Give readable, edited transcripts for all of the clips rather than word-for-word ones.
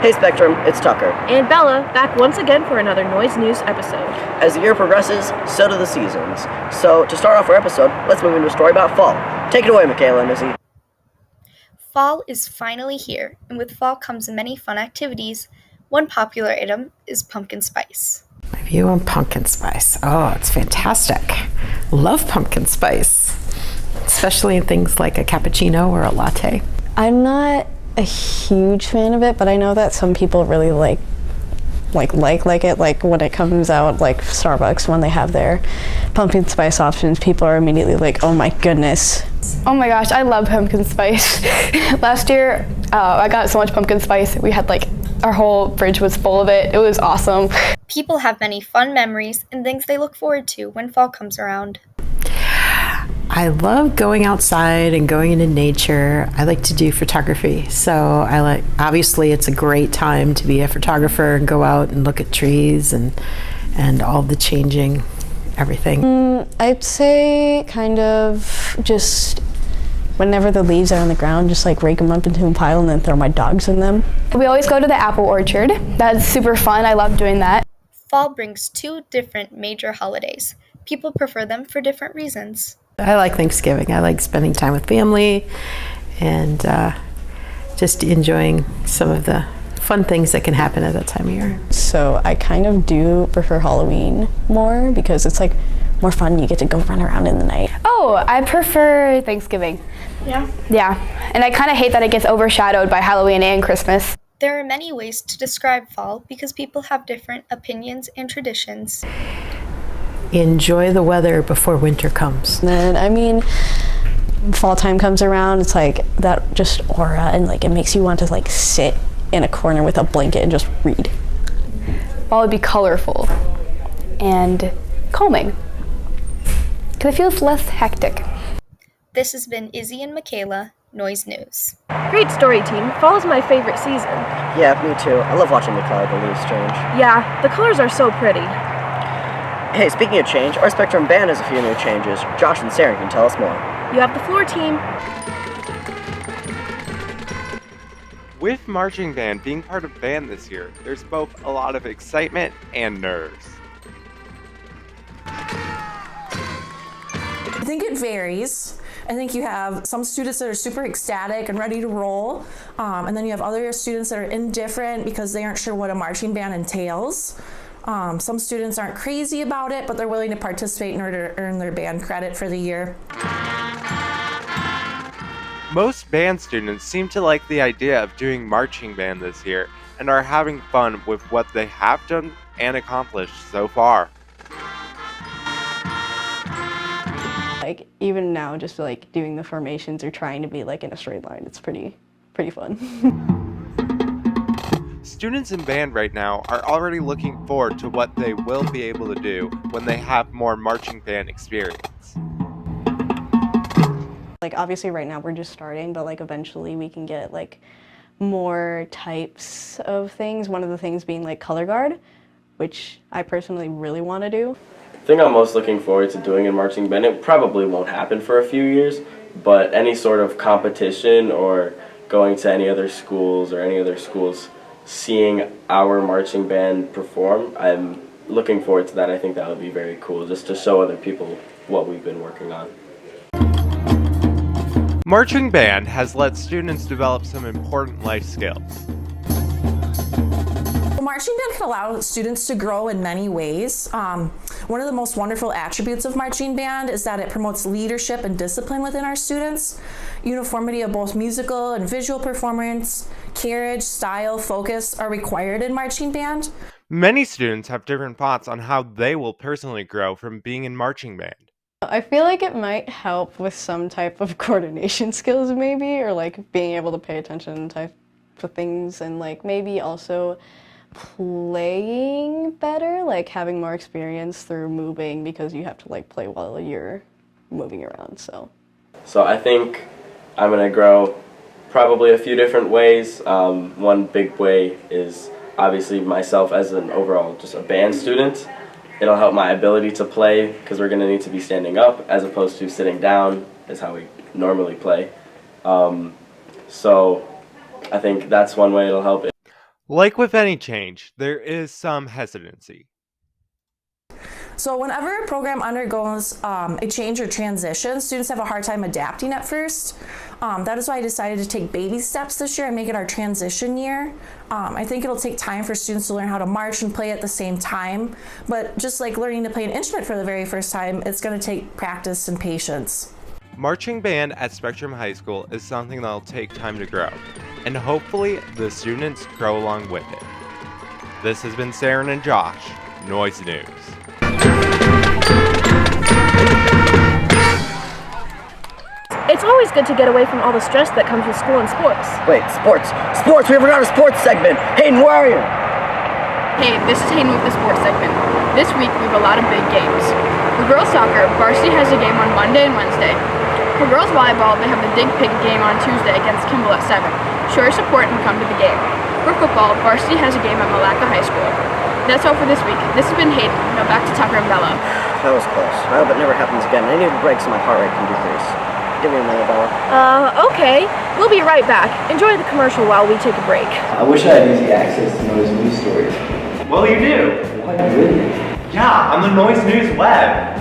Hey Spectrum, it's Tucker. And Bella, back once again for another Noise News episode. As the year progresses, so do the seasons. So, to start off our episode, let's move into a story about fall. Take it away, Michaela and Izzy. Fall is finally here, and with fall comes many fun activities. One popular item is pumpkin spice. My view on pumpkin spice. Oh, it's fantastic. Love pumpkin spice, especially in things like a cappuccino or a latte. I'm not a huge fan of it, but I know that some people really like it. Like when it comes out, like Starbucks, when they have their pumpkin spice options, people are immediately like, oh my goodness. Oh my gosh, I love pumpkin spice. Last year, I got so much pumpkin spice. We had our whole fridge was full of it. It was awesome. People have many fun memories and things they look forward to when fall comes around. I love going outside and going into nature. I like to do photography. So obviously it's a great time to be a photographer and go out and look at trees and all the changing everything. I'd say kind of just whenever the leaves are on the ground, just like rake them up into a pile and then throw my dogs in them. We always go to the apple orchard. That's super fun. I love doing that. Fall brings two different major holidays. People prefer them for different reasons. I like Thanksgiving. I like spending time with family and just enjoying some of the fun things that can happen at that time of year. So I kind of do prefer Halloween more because it's like more fun. You get to go run around in the night. Oh, I prefer Thanksgiving. Yeah? Yeah, and I kind of hate that it gets overshadowed by Halloween and Christmas. There are many ways to describe fall because people have different opinions and traditions. Enjoy the weather before winter comes. And then, fall time comes around, it's like that just aura and it makes you want to sit in a corner with a blanket and just read. Fall would be colorful and calming because it feels less hectic. This has been Izzy and Michaela, Noise News. Great story, team. Fall is my favorite season. Yeah, me too. I love watching the leaves change. Yeah, the colors are so pretty. Hey, speaking of change, our Spectrum band has a few new changes. Josh and Sarah can tell us more. You have the floor, team. With marching band being part of band this year, there's both a lot of excitement and nerves. I think it varies. I think you have some students that are super ecstatic and ready to roll, and then you have other students that are indifferent because they aren't sure what a marching band entails. Some students aren't crazy about it, but they're willing to participate in order to earn their band credit for the year. Most band students seem to like the idea of doing marching band this year and are having fun with what they have done and accomplished so far. Even now, just doing the formations or trying to be in a straight line, it's pretty fun. Students in band right now are already looking forward to what they will be able to do when they have more marching band experience. Obviously right now we're just starting, but eventually we can get more types of things. One of the things being color guard, which I personally really want to do. The thing I'm most looking forward to doing in marching band, it probably won't happen for a few years, but any sort of competition or going to any other schools seeing our marching band perform, I'm looking forward to that. I think that would be very cool, just to show other people what we've been working on. Marching band has let students develop some important life skills. Marching band can allow students to grow in many ways. One of the most wonderful attributes of marching band is that it promotes leadership and discipline within our students. Uniformity of both musical and visual performance, carriage, style, focus are required in marching band. Many students have different thoughts on how they will personally grow from being in marching band. I feel like it might help with some type of coordination skills maybe, or being able to pay attention type of things, and maybe also playing better, having more experience through moving because you have to play while you're moving around. So I think I'm going to grow probably a few different ways. One big way is obviously myself as an overall just a band student. It'll help my ability to play because we're going to need to be standing up as opposed to sitting down is how we normally play. So I think that's one way it'll help. Like with any change, there is some hesitancy. So whenever a program undergoes a change or transition, students have a hard time adapting at first. That is why I decided to take baby steps this year and make it our transition year. I think it'll take time for students to learn how to march and play at the same time, but just like learning to play an instrument for the very first time, it's going to take practice and patience. Marching band at Spectrum High School is something that'll take time to grow, and hopefully the students grow along with it. This has been Saren and Josh, Noise News. It's always good to get away from all the stress that comes with school and sports. Wait, sports! Sports! We forgot our sports segment! Hayden, where are you? Hey, this is Hayden with the sports segment. This week we have a lot of big games. For girls soccer, varsity has a game on Monday and Wednesday. For girls volleyball, they have the Dig Pig game on Tuesday against Kimball at 7. Show your support and come to the game. For football, varsity has a game at Malacca High School. That's all for this week. This has been Hayden. Now back to Tucker and Bella. That was close. I hope it never happens again. I need a break so my heart rate can decrease. Give me a minute, Bella. Okay. We'll be right back. Enjoy the commercial while we take a break. I wish I had easy access to Noise News stories. Well, you do. Why really? Yeah, on the Noise News web.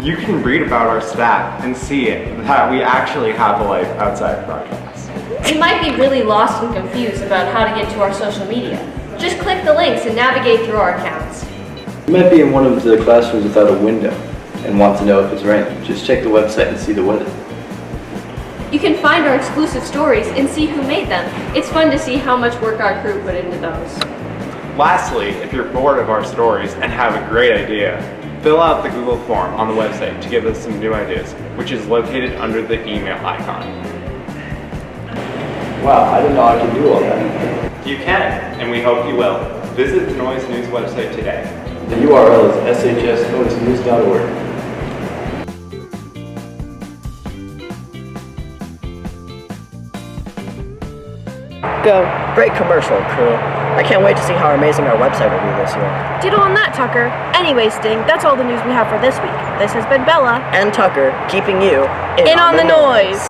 You can read about our staff and see it, that we actually have a life outside broadcast. You might be really lost and confused about how to get to our social media. Just click the links and navigate through our accounts. You might be in one of the classrooms without a window and want to know if it's raining. Just check the website and see the weather. You can find our exclusive stories and see who made them. It's fun to see how much work our crew put into those. Lastly, if you're bored of our stories and have a great idea, fill out the Google form on the website to give us some new ideas, which is located under the email icon. Wow, I didn't know I could do all that. You can, and we hope you will. Visit the Noise News website today. The URL is shsnoisenews.org. Go. Great commercial, crew. I can't wait to see how amazing our website will be this year. Ditto on that, Tucker. Anyway, Sting, that's all the news we have for this week. This has been Bella. And Tucker, keeping you in on the noise.